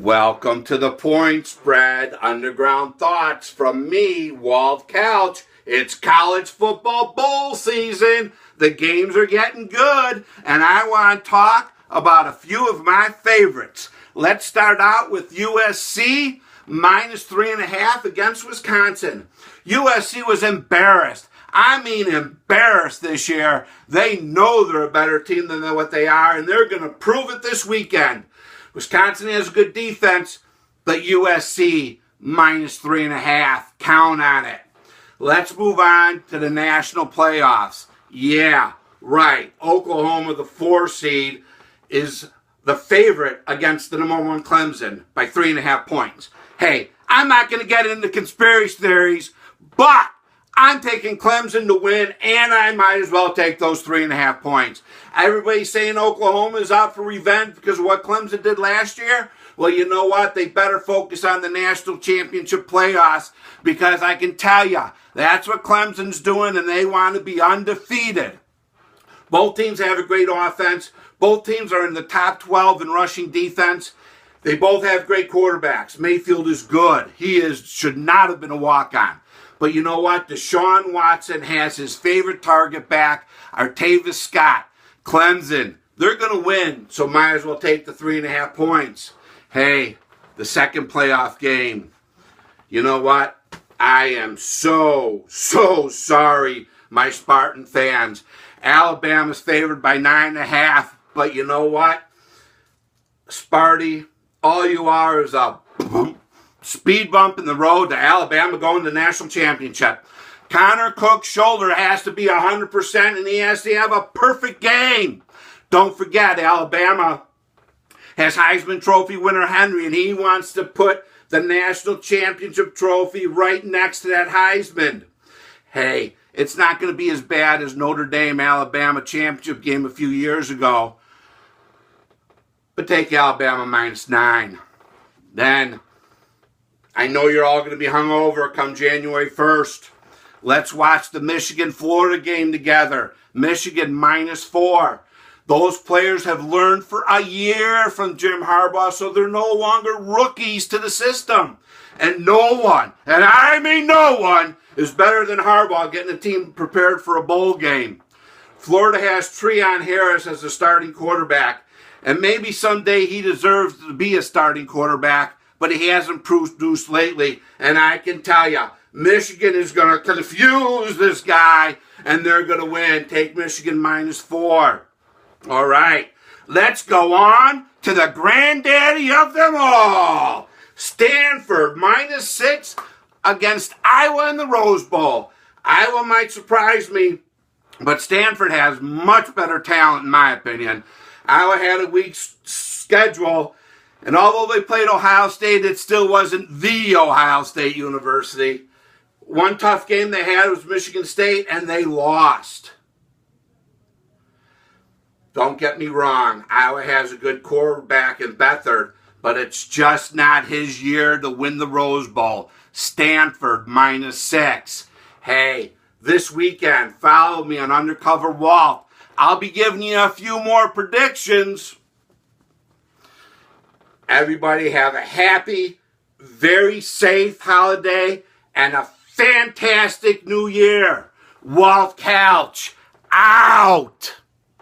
Welcome to the Point Spread Underground Thoughts from me, Walt Couch. It's college football bowl season. The games are getting good, and I want to talk about a few of my favorites. Let's start out with USC minus 3.5 against Wisconsin. USC was embarrassed. I mean embarrassed this year. They know they're a better team than what they are, and they're going to prove it this weekend. Wisconsin has a good defense, but USC minus 3.5. Count on it. Let's move on to the national playoffs. Yeah, right. Oklahoma, the 4 seed, is the favorite against the number 1 Clemson by 3.5 points. Hey, I'm not going to get into conspiracy theories, but I'm taking Clemson to win, and I might as well take those 3.5 points. Everybody's saying Oklahoma is out for revenge because of what Clemson did last year. Well, you know what? They better focus on the national championship playoffs, because I can tell you, that's what Clemson's doing, and they want to be undefeated. Both teams have a great offense. Both teams are in the top 12 in rushing defense. They both have great quarterbacks. Mayfield is good. Should not have been a walk-on. But you know what? Deshaun Watson has his favorite target back, Artavis Scott. Clemson, they're going to win, so might as well take the 3.5 points. Hey, the second playoff game. You know what? I am so sorry, my Spartan fans. Alabama's favored by 9.5, but you know what? Sparty, all you are is a speed bump in the road to Alabama going to the national championship. Connor Cook's shoulder has to be 100%, and he has to have a perfect game. Don't forget, Alabama has Heisman Trophy winner Henry, and he wants to put the national championship trophy right next to that Heisman. Hey, it's not going to be as bad as Notre Dame-Alabama championship game a few years ago, but take Alabama minus 9. Then, I know you're all going to be hungover come January 1st. Let's watch the Michigan-Florida game together. Michigan minus 4. Those players have learned for a year from Jim Harbaugh, so they're no longer rookies to the system. And no one, and I mean no one, is better than Harbaugh getting a team prepared for a bowl game. Florida has Treon Harris as the starting quarterback, and maybe someday he deserves to be a starting quarterback, but he hasn't produced lately. And I can tell you, Michigan is going to confuse this guy, and they're going to win. Take Michigan minus 4. All right, let's go on to the granddaddy of them all. Stanford minus 6 against Iowa in the Rose Bowl. Iowa might surprise me, but Stanford has much better talent, in my opinion. Iowa had a weak schedule, and although they played Ohio State, it still wasn't the Ohio State University. One tough game they had was Michigan State, and they lost. Don't get me wrong, Iowa has a good quarterback in Beathard, but it's just not his year to win the Rose Bowl. Stanford minus 6. Hey, this weekend, follow me on Undercover Walt. I'll be giving you a few more predictions. Everybody have a happy, very safe holiday and a fantastic new year. Walt Couch, out.